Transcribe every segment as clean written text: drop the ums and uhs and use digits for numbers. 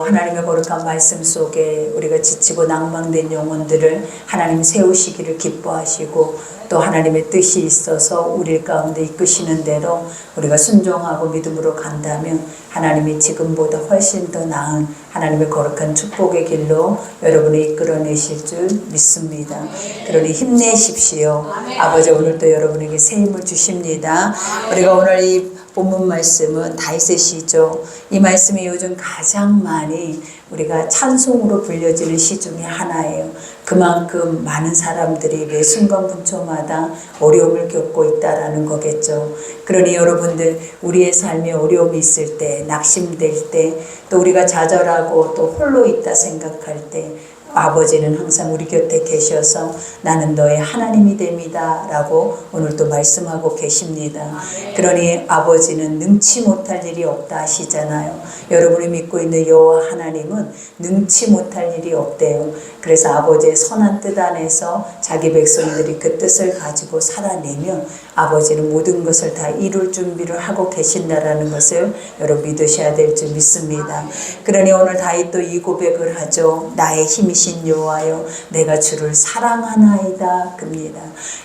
하나님의 거룩한 말씀 속에 우리가 지치고 낭망된 영혼들을 하나님 세우시기를 기뻐하시고 또 하나님의 뜻이 있어서 우리 가운데 이끄시는 대로 우리가 순종하고 믿음으로 간다면 하나님이 지금보다 훨씬 더 나은 하나님의 거룩한 축복의 길로 여러분을 이끌어내실 줄 믿습니다. 그러니 힘내십시오. 아버지 오늘도 여러분에게 새 힘을 주십니다. 우리가 오늘 이 본문 말씀은 다윗의시죠. 이 말씀이 요즘 가장 많이 우리가 찬송으로 불려지는 시 중에 하나예요. 그만큼 많은 사람들이 매 순간 분초마다 어려움을 겪고 있다라는 거겠죠. 그러니 여러분들 우리의 삶에 어려움이 있을 때, 낙심될 때, 또 우리가 좌절하고 또 홀로 있다 생각할 때 아버지는 항상 우리 곁에 계셔서 나는 너의 하나님이 됩니다 라고 오늘도 말씀하고 계십니다. 그러니 아버지는 능치 못할 일이 없다 하시잖아요. 여러분이 믿고 있는 여호와 하나님은 능치 못할 일이 없대요. 그래서 아버지의 선한 뜻 안에서 자기 백성들이 그 뜻을 가지고 살아내면 아버지는 모든 것을 다 이룰 준비를 하고 계신다라는 것을 여러분 믿으셔야 될 줄 믿습니다. 그러니 오늘 다윗도 이 고백을 하죠. 나의 힘이신 여호와여 내가 주를 사랑하나이다 큽니다.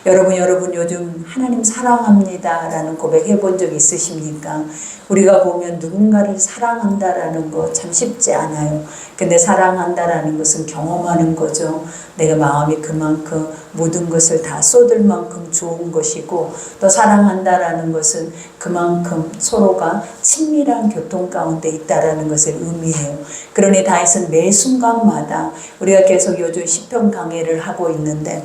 여러분 요즘 하나님 사랑합니다 라는 고백 해본 적 있으십니까? 우리가 보면 누군가를 사랑한다라는 거 참 쉽지 않아요. 근데 사랑한다라는 것은 경험하는 거죠. 내가 마음이 그만큼 모든 것을 다 쏟을 만큼 좋은 것이고 또 사랑한다라는 것은 그만큼 서로가 친밀한 교통 가운데 있다라는 것을 의미해요. 그러니 다윗은 매 순간마다 우리가 계속 요즘 시편 강해를 하고 있는데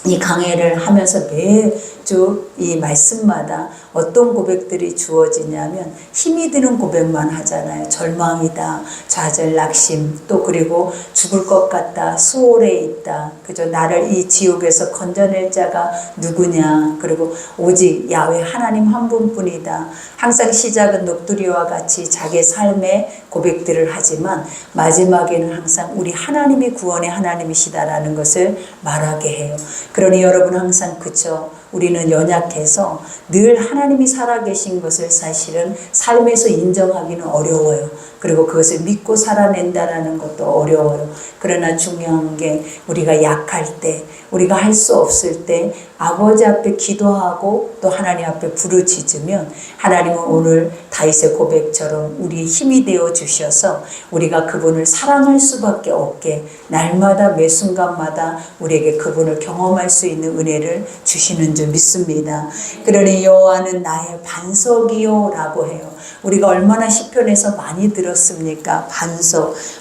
이 강해를 하면서 매주 이 말씀마다 어떤 고백들이 주어지냐면 힘이 드는 고백만 하잖아요. 절망이다, 좌절, 낙심, 또 그리고 죽을 것 같다, 수월에 있다. 그죠? 나를 이 지옥에서 건져낼 자가 누구냐. 그리고 오직 야훼 하나님 한 분뿐이다. 항상 시작은 녹두리와 같이 자기 삶의 고백들을 하지만 마지막에는 항상 우리 하나님이 구원의 하나님이시다라는 것을 말하게 해요. 그러니 여러분 항상 그쵸? 우리는 연약해서 늘 하나님이 살아계신 것을 사실은 삶에서 인정하기는 어려워요. 그리고 그것을 믿고 살아낸다라는 것도 어려워요. 그러나 중요한 게 우리가 약할 때, 우리가 할 수 없을 때 아버지 앞에 기도하고 또 하나님 앞에 부르짖으면 하나님은 오늘 다윗의 고백처럼 우리의 힘이 되어 주셔서 우리가 그분을 사랑할 수밖에 없게 날마다 매 순간마다 우리에게 그분을 경험할 수 있는 은혜를 주시는 줄 믿습니다. 그러니 여호와는 나의 반석이요 라고 해요. 우리가 얼마나 시편에서 많이 들었습니까?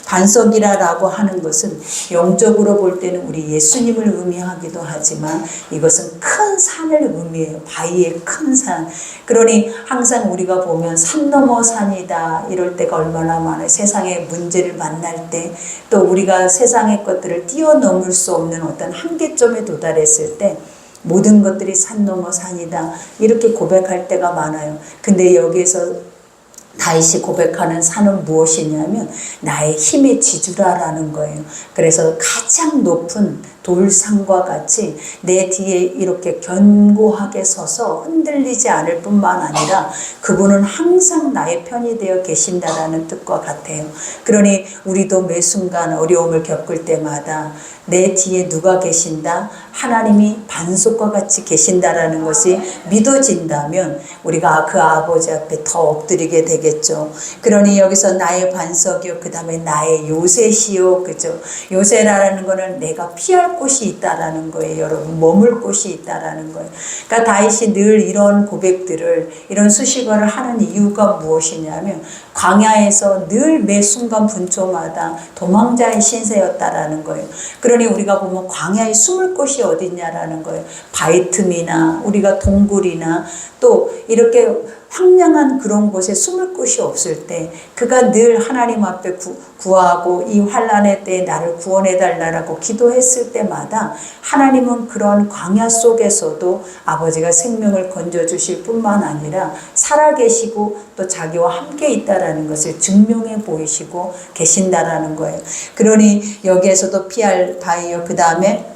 반석이라고 하는 것은 영적으로 볼 때는 우리 예수님을 의미하기도 하지만 이것은 큰 산을 의미해요. 바위의 큰 산. 그러니 항상 우리가 보면 산 넘어 산이다 이럴 때가 얼마나 많아요. 세상의 문제를 만날 때 또 우리가 세상의 것들을 뛰어넘을 수 없는 어떤 한계점에 도달했을 때 모든 것들이 산 넘어 산이다 이렇게 고백할 때가 많아요. 근데 여기에서 다윗이 고백하는 산은 무엇이냐면 나의 힘의 지주라라는 거예요. 그래서 가장 높은 돌산과 같이 내 뒤에 이렇게 견고하게 서서 흔들리지 않을 뿐만 아니라 그분은 항상 나의 편이 되어 계신다라는 뜻과 같아요. 그러니 우리도 매 순간 어려움을 겪을 때마다 내 뒤에 누가 계신다? 하나님이 반석과 같이 계신다라는 것이 믿어진다면 우리가 그 아버지 앞에 더 엎드리게 되겠죠. 그러니 여기서 나의 반석이요, 그 다음에 나의 요새시요, 그죠? 요새라는 거는 내가 피할 곳이 있다라는 거예요, 여러분. 머물 곳이 있다라는 거예요. 그러니까 다윗이 늘 이런 고백들을, 이런 수식어를 하는 이유가 무엇이냐면 광야에서 늘 매 순간 분초마다 도망자의 신세였다라는 거예요. 그러니 우리가 보면 광야에 숨을 곳이 어디냐라는 거예요. 바위 틈이나 우리가 동굴이나 또 이렇게 황량한 그런 곳에 숨을 곳이 없을 때 그가 늘 하나님 앞에 구하고 이 환난의 때에 나를 구원해 달라고 기도했을 때마다 하나님은 그런 광야 속에서도 아버지가 생명을 건져주실 뿐만 아니라 살아계시고 또 자기와 함께 있다라는 것을 증명해 보이시고 계신다라는 거예요. 그러니 여기에서도 피할 바위요, 그 다음에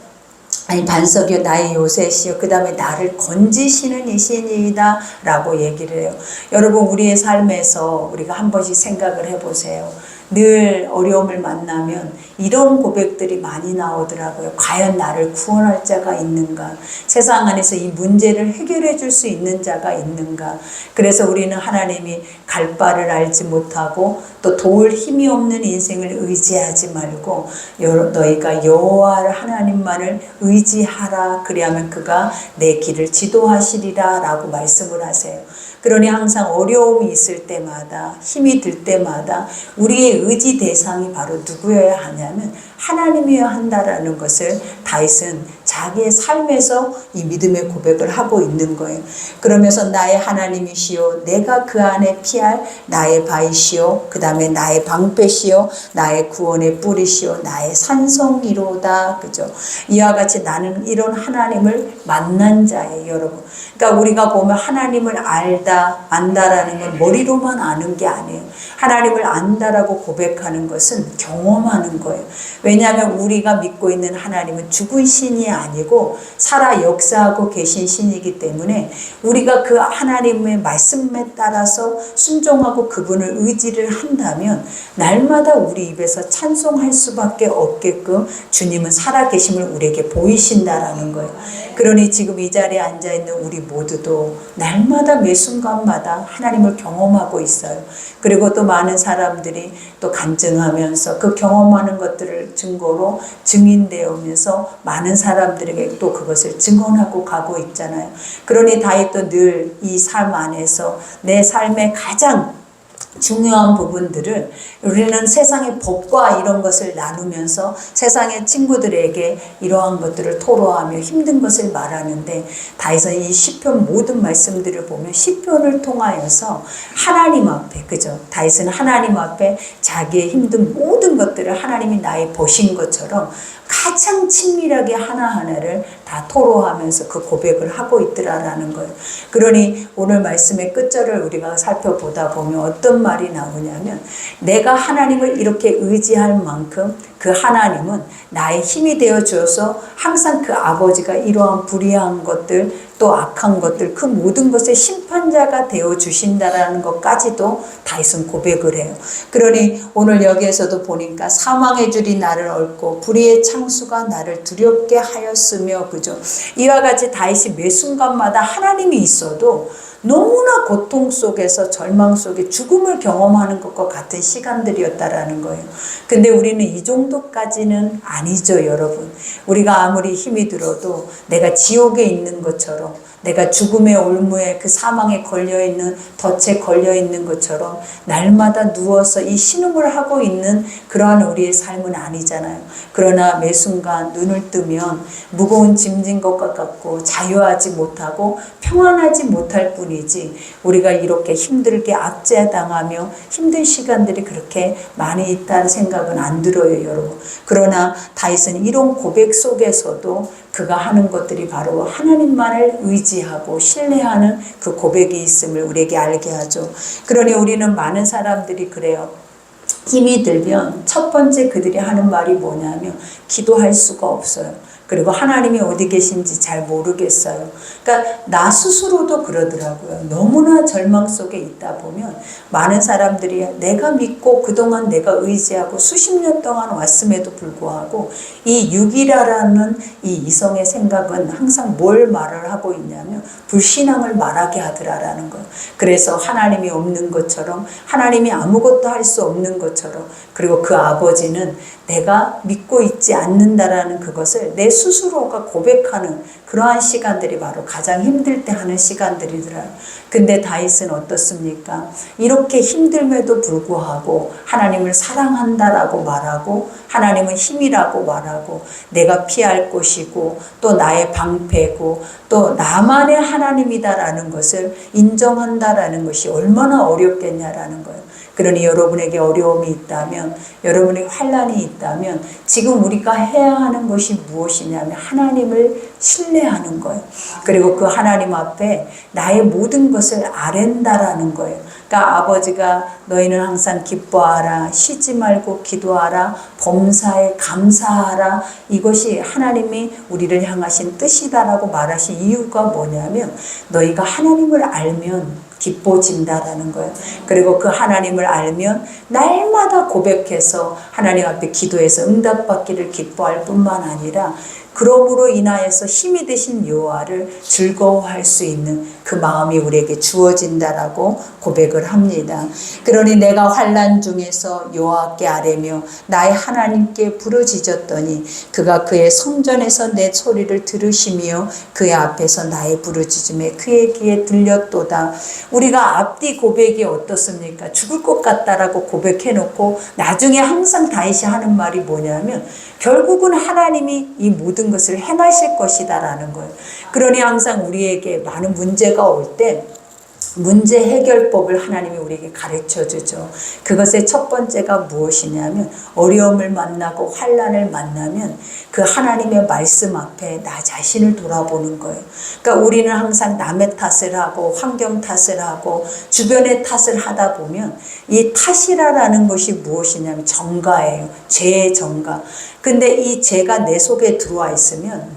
반석이요 나의 요새시요 그 다음에 나를 건지시는 이신이다 라고 얘기를 해요. 여러분 우리의 삶에서 우리가 한 번씩 생각을 해보세요. 늘 어려움을 만나면 이런 고백들이 많이 나오더라고요. 과연 나를 구원할 자가 있는가? 세상 안에서 이 문제를 해결해 줄 수 있는 자가 있는가? 그래서 우리는 하나님이 갈 바를 알지 못하고 또 도울 힘이 없는 인생을 의지하지 말고 너희가 여호와 하나님만을 의지하라. 그리하면 그가 내 길을 지도하시리라 라고 말씀을 하세요. 그러니 항상 어려움이 있을 때마다, 힘이 들 때마다 우리의 의지 대상이 바로 누구여야 하냐면 하나님이어야 한다라는 것을 다윗은 자기의 삶에서 이 믿음의 고백을 하고 있는 거예요. 그러면서 나의 하나님이시요, 내가 그 안에 피할 나의 바위시요, 그 다음에 나의 방패시요, 나의 구원의 뿌리시요, 나의 산성이로다. 그죠? 이와 같이 나는 이런 하나님을 만난 자예요, 여러분. 그러니까 우리가 보면 하나님을 안다라는 건 머리로만 아는 게 아니에요. 하나님을 안다라고 고백하는 것은 경험하는 거예요. 왜냐하면 우리가 믿고 있는 하나님은 죽은 신이 아니고 살아 역사하고 계신 신이기 때문에 우리가 그 하나님의 말씀에 따라서 순종하고 그분을 의지를 한다면 날마다 우리 입에서 찬송할 수밖에 없게끔 주님은 살아계심을 우리에게 보이신다라는 거예요. 그러니 지금 이 자리에 앉아있는 우리 모두도 날마다 매 순간마다 하나님을 경험하고 있어요. 그리고 또 많은 사람들이 또 간증하면서 그 경험하는 것들을 증거로 증인되어오면서 많은 사람들에게 또 그것을 증언하고 가고 있잖아요. 그러니 다윗도 늘 이 삶 안에서 내 삶의 가장 중요한 부분들을 우리는 세상의 법과 이런 것을 나누면서 세상의 친구들에게 이러한 것들을 토로하며 힘든 것을 말하는데 다윗은 이 시편 모든 말씀들을 보면 시편을 통하여서 하나님 앞에, 그죠? 다윗은 하나님 앞에 자기의 힘든 모든 것들을 하나님이 나의 보신 것처럼 가장 친밀하게 하나하나를 다 토로하면서 그 고백을 하고 있더라라는 거예요. 그러니 오늘 말씀의 끝절을 우리가 살펴보다 보면 어떤 말이 나오냐면 내가 하나님을 이렇게 의지할 만큼 그 하나님은 나의 힘이 되어 주어서 항상 그 아버지가 이러한 불의한 것들 또 악한 것들 그 모든 것의 심판자가 되어 주신다라는 것까지도 다윗은 고백을 해요. 그러니 오늘 여기에서도 보니까 사망의 줄이 나를 얽고 불의의 창수가 나를 두렵게 하였으며, 그죠? 이와 같이 다윗이 매 순간마다 하나님이 있어도 너무나 고통 속에서 절망 속에 죽음을 경험하는 것과 같은 시간들이었다라는 거예요. 근데 우리는 이 정도까지는 아니죠, 여러분. 우리가 아무리 힘이 들어도 내가 지옥에 있는 것처럼 내가 죽음의 올무에 그 사망에 걸려있는 덫에 걸려있는 것처럼 날마다 누워서 이 신음을 하고 있는 그러한 우리의 삶은 아니잖아요. 그러나 매 순간 눈을 뜨면 무거운 짐진 것과 같고 자유하지 못하고 평안하지 못할 뿐이지 우리가 이렇게 힘들게 압제당하며 힘든 시간들이 그렇게 많이 있다는 생각은 안 들어요, 여러분. 그러나 다윗은 이런 고백 속에서도 그가 하는 것들이 바로 하나님만을 의지하고 신뢰하는 그 고백이 있음을 우리에게 알게 하죠. 그러니 우리는 많은 사람들이 그래요. 힘이 들면 첫 번째 그들이 하는 말이 뭐냐면 기도할 수가 없어요. 그리고 하나님이 어디 계신지 잘 모르겠어요. 그러니까 나 스스로도 그러더라고요. 너무나 절망 속에 있다 보면 많은 사람들이 내가 믿고 그동안 내가 의지하고 수십 년 동안 왔음에도 불구하고 이 육이라는 이 이성의 생각은 항상 뭘 말을 하고 있냐면 불신앙을 말하게 하더라라는 거예요. 그래서 하나님이 없는 것처럼 하나님이 아무것도 할 수 없는 것처럼 그리고 그 아버지는 내가 믿고 있지 않는다라는 그것을 내 스스로가 고백하는 그러한 시간들이 바로 가장 힘들 때 하는 시간들이더라고요. 근데 다윗은 어떻습니까? 이렇게 힘듦에도 불구하고 하나님을 사랑한다라고 말하고 하나님은 힘이라고 말하고 내가 피할 곳이고 또 나의 방패고 또 나만의 하나님이다라는 것을 인정한다라는 것이 얼마나 어렵겠냐라는 거예요. 그러니 여러분에게 어려움이 있다면 여러분에게 환난이 있다면 지금 우리가 해야 하는 것이 무엇이냐면 하나님을 신뢰하는 거예요. 그리고 그 하나님 앞에 나의 모든 것을 아랜다라는 거예요. 그러니까 아버지가 너희는 항상 기뻐하라, 쉬지 말고 기도하라, 범사에 감사하라. 이것이 하나님이 우리를 향하신 뜻이다라고 말하신 이유가 뭐냐면 너희가 하나님을 알면 기뻐진다라는 거예요. 그리고 그 하나님을 알면 날마다 고백해서 하나님 앞에 기도해서 응답받기를 기뻐할 뿐만 아니라 그러므로 인하여서 힘이 되신 여호와를 즐거워할 수 있는 그 마음이 우리에게 주어진다라고 고백을 합니다. 그러니 내가 환난 중에서 여호와께 아뢰며 나의 하나님께 부르짖었더니 그가 그의 성전에서 내 소리를 들으시며 그의 앞에서 나의 부르짖음에 그의 귀에 들렸도다. 우리가 앞뒤 고백이 어떻습니까? 죽을 것 같다라고 고백해놓고 나중에 항상 다윗이 하는 말이 뭐냐면 결국은 하나님이 이 모든 것을 행하실 것이다라는 거예요. 그러니 항상 우리에게 많은 문제가 올 때 문제 해결법을 하나님이 우리에게 가르쳐 주죠. 그것의 첫 번째가 무엇이냐면 어려움을 만나고 환난을 만나면 그 하나님의 말씀 앞에 나 자신을 돌아보는 거예요. 그러니까 우리는 항상 남의 탓을 하고 환경 탓을 하고 주변의 탓을 하다 보면 이 탓이라는 것이 무엇이냐면 정가예요. 죄의 정가. 근데 이 죄가 내 속에 들어와 있으면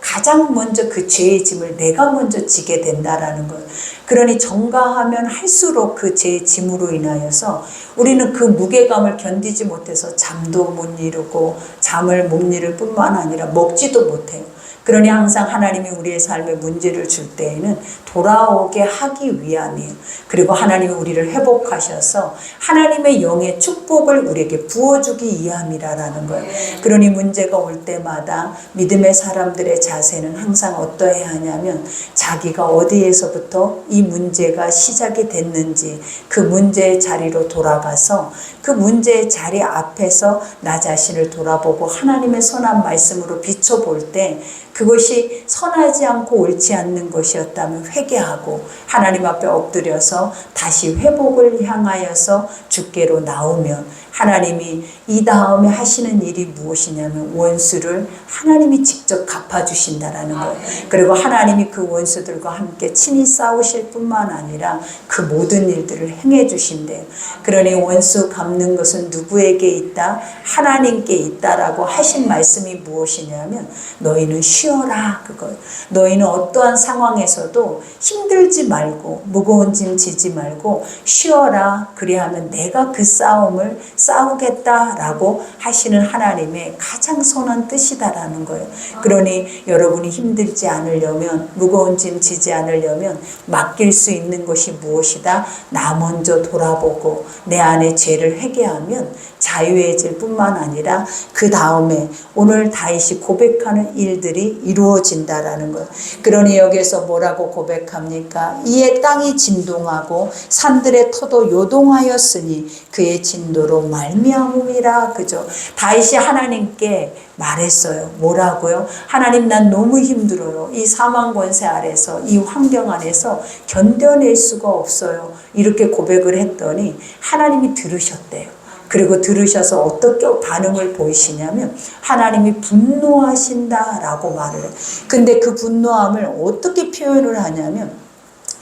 가장 먼저 그 죄의 짐을 내가 먼저 지게 된다라는 거예요. 그러니 정가하면 할수록 그 죄의 짐으로 인하여서 우리는 그 무게감을 견디지 못해서 잠도 못 이루고 잠을 못 이룰 뿐만 아니라 먹지도 못해요. 그러니 항상 하나님이 우리의 삶에 문제를 줄 때에는 돌아오게 하기 위함이에요. 그리고 하나님이 우리를 회복하셔서 하나님의 영의 축복을 우리에게 부어주기 위함이라는 거예요. 그러니 문제가 올 때마다 믿음의 사람들의 자세는 항상 어떠해야 하냐면 자기가 어디에서부터 이 문제가 시작이 됐는지 그 문제의 자리로 돌아가서 그 문제의 자리 앞에서 나 자신을 돌아보고 하나님의 선한 말씀으로 비춰볼 때 그것이 선하지 않고 옳지 않는 것이었다면 회개하고 하나님 앞에 엎드려서 다시 회복을 향하여서 주께로 나오면 하나님이 이 다음에 하시는 일이 무엇이냐면 원수를 하나님이 직접 갚아주신다라는 거예요. 그리고 하나님이 그 원수들과 함께 친히 싸우실 뿐만 아니라 그 모든 일들을 행해 주신대요. 그러니 원수 갚는 것은 누구에게 있다? 하나님께 있다라고 하신 말씀이 무엇이냐면 너희는 쉬어라 그거예요. 너희는 어떠한 상황에서도 힘들지 말고 무거운 짐 지지 말고 쉬어라. 그리하면 내가 그 싸움을 싸우겠다라고 하시는 하나님의 가장 선한 뜻이다라는 거예요. 그러니 여러분이 힘들지 않으려면 무거운 짐 지지 않으려면 맡길 수 있는 것이 무엇이다? 나 먼저 돌아보고 내 안에 죄를 회개하면 자유해질 뿐만 아니라 그 다음에 오늘 다윗이 고백하는 일들이 이루어진다라는 거예요. 그러니 여기서 뭐라고 고백합니까? 이에 땅이 진동하고 산들의 터도 요동하였으니 그의 진도로 말미암음이라. 그죠? 다윗이 하나님께 말했어요. 뭐라고요? 하나님 난 너무 힘들어요. 이 사망 권세 아래서 이 환경 안에서 견뎌낼 수가 없어요. 이렇게 고백을 했더니 하나님이 들으셨대요. 그리고 들으셔서 어떻게 반응을 보이시냐면 하나님이 분노하신다라고 말을 해요. 근데 그 분노함을 어떻게 표현을 하냐면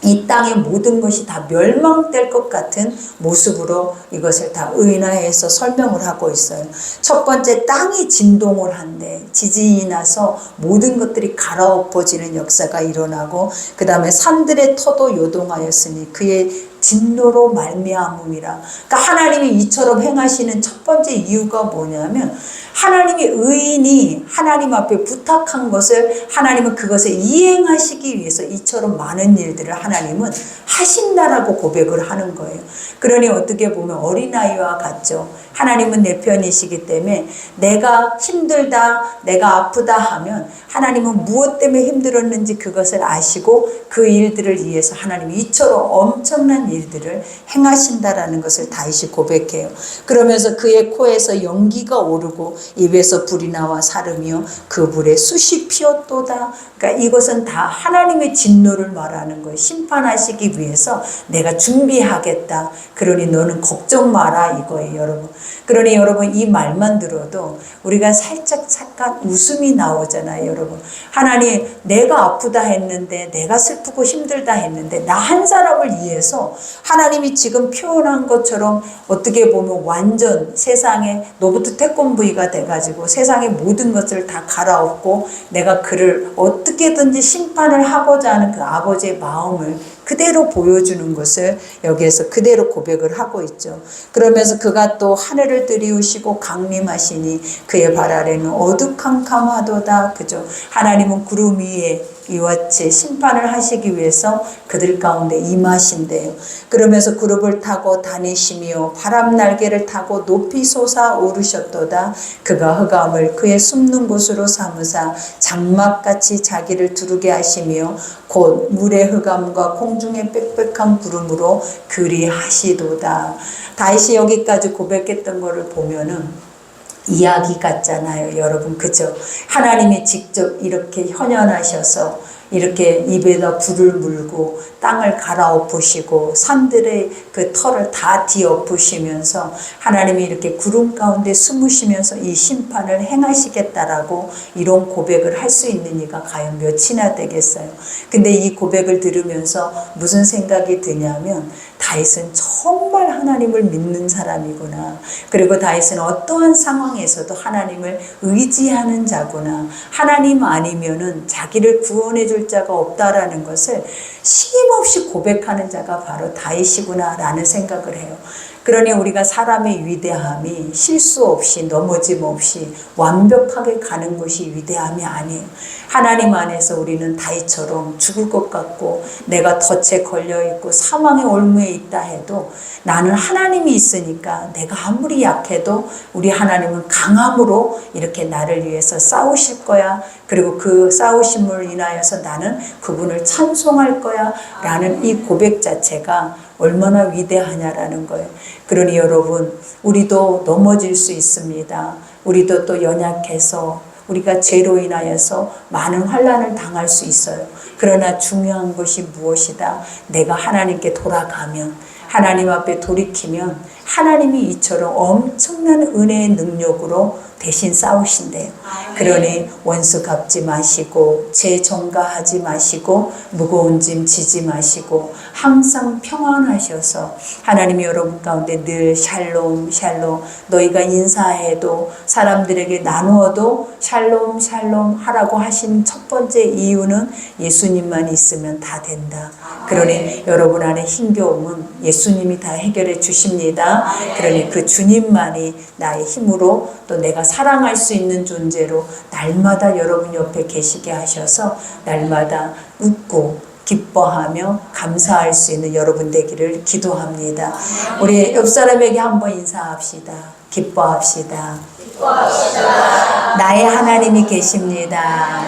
이 땅의 모든 것이 다 멸망될 것 같은 모습으로 이것을 다 의인화해서 설명을 하고 있어요. 첫 번째 땅이 진동을 한대. 지진이 나서 모든 것들이 갈아엎어지는 역사가 일어나고 그 다음에 산들의 터도 요동하였으니 그의 진노로 말미암음이라. 그러니까 하나님이 이처럼 행하시는 첫 번째 이유가 뭐냐면 하나님이 의인이 하나님 앞에 부탁한 것을 하나님은 그것을 이행하시기 위해서 이처럼 많은 일들을 하나님은 하신다라고 고백을 하는 거예요. 그러니 어떻게 보면 어린아이와 같죠. 하나님은 내 편이시기 때문에 내가 힘들다, 내가 아프다 하면 하나님은 무엇 때문에 힘들었는지 그것을 아시고 그 일들을 위해서 하나님이 이처럼 엄청난 일들을 행하신다라는 것을 다윗이 고백해요. 그러면서 그의 코에서 연기가 오르고 입에서 불이 나와 사르며 그 불에 숯이 피었도다. 그러니까 이것은 다 하나님의 진노를 말하는 거예요. 심판하시기 위해서 내가 준비하겠다. 그러니 너는 걱정 마라 이거예요, 여러분. 그러니 여러분 이 말만 들어도 우리가 살짝 잠깐 웃음이 나오잖아요, 여러분. 하나님 내가 아프다 했는데 내가 슬프고 힘들다 했는데 나 한 사람을 위해서 하나님이 지금 표현한 것처럼 어떻게 보면 완전 세상에 너부터 태권브이가 돼가지고 세상의 모든 것을 다 갈아엎고 내가 그를 어떻게든지 심판을 하고자 하는 그 아버지의 마음을 그대로 보여주는 것을 여기에서 그대로 고백을 하고 있죠. 그러면서 그가 또 하늘을 들이우시고 강림하시니 그의 발 아래는 어두캄캄하도다. 그죠? 하나님은 구름 위에 이와 같이 심판을 하시기 위해서 그들 가운데 임하신대요. 그러면서 구름을 타고 다니시며 바람 날개를 타고 높이 솟아오르셨도다. 그가 흑암을 그의 숨는 곳으로 삼으사 장막같이 자기를 두르게 하시며 곧 물의 흑암과 공중의 빽빽한 구름으로 그리하시도다. 다윗이 여기까지 고백했던 것을 보면은 이야기 같잖아요, 여러분. 그죠? 하나님이 직접 이렇게 현현하셔서 이렇게 입에다 불을 물고 땅을 갈아엎으시고 산들의 그 털을 다 뒤엎으시면서 하나님이 이렇게 구름 가운데 숨으시면서 이 심판을 행하시겠다라고 이런 고백을 할 수 있는 이가 과연 몇이나 되겠어요. 근데 이 고백을 들으면서 무슨 생각이 드냐면 다윗은 정말 하나님을 믿는 사람이구나. 그리고 다윗은 어떠한 상황에서도 하나님을 의지하는 자구나. 하나님 아니면은 자기를 구원해 줄 자가 없다라는 것을 쉼없이 고백하는 자가 바로 다윗이구나라는 생각을 해요. 그러니 우리가 사람의 위대함이 실수 없이 넘어짐 없이 완벽하게 가는 것이 위대함이 아니에요. 하나님 안에서 우리는 다윗처럼 죽을 것 같고 내가 덫에 걸려있고 사망의 올무에 있다 해도 나는 하나님이 있으니까 내가 아무리 약해도 우리 하나님은 강함으로 이렇게 나를 위해서 싸우실 거야. 그리고 그 싸우심을 인하여서 나는 그분을 찬송할 거야 라는 이 고백 자체가 얼마나 위대하냐라는 거예요. 그러니 여러분, 우리도 넘어질 수 있습니다. 우리도 또 연약해서 우리가 죄로 인하여서 많은 환난을 당할 수 있어요. 그러나 중요한 것이 무엇이다? 내가 하나님께 돌아가면, 하나님 앞에 돌이키면 하나님이 이처럼 엄청난 은혜의 능력으로 대신 싸우신대요. 그러니 원수 갚지 마시고 죄 전가하지 마시고 무거운 짐 지지 마시고 항상 평안하셔서 하나님이 여러분 가운데 늘 샬롬 샬롬, 너희가 인사해도 사람들에게 나누어도 샬롬 샬롬 하라고 하신 첫 번째 이유는 예수님만 있으면 다 된다. 그러니 여러분 안에 힘겨움은 예수님이 다 해결해 주십니다. 그러니 그 주님만이 나의 힘으로 또 내가 사랑할 수 있는 존재로 날마다 여러분 옆에 계시게 하셔서 날마다 웃고 기뻐하며 감사할 수 있는 여러분 되기를 기도합니다. 우리 옆 사람에게 한번 인사합시다. 기뻐합시다. 나의 하나님이 계십니다.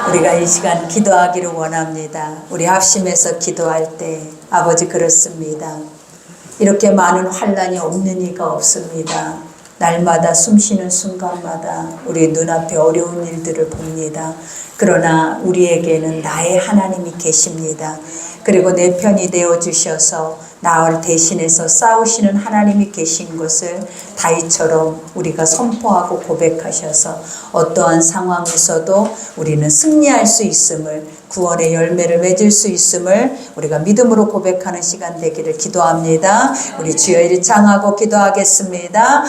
우리가 이 시간 기도하기를 원합니다. 우리 합심해서 기도할 때 아버지 그렇습니다. 이렇게 많은 환난이 없는 이가 없습니다. 날마다 숨쉬는 순간마다 우리 눈앞에 어려운 일들을 봅니다. 그러나 우리에게는 나의 하나님이 계십니다. 그리고 내 편이 되어주셔서 나를 대신해서 싸우시는 하나님이 계신 것을 다윗처럼 우리가 선포하고 고백하셔서 어떠한 상황에서도 우리는 승리할 수 있음을, 구원의 열매를 맺을 수 있음을 우리가 믿음으로 고백하는 시간 되기를 기도합니다. 우리 주여 일창하고 기도하겠습니다.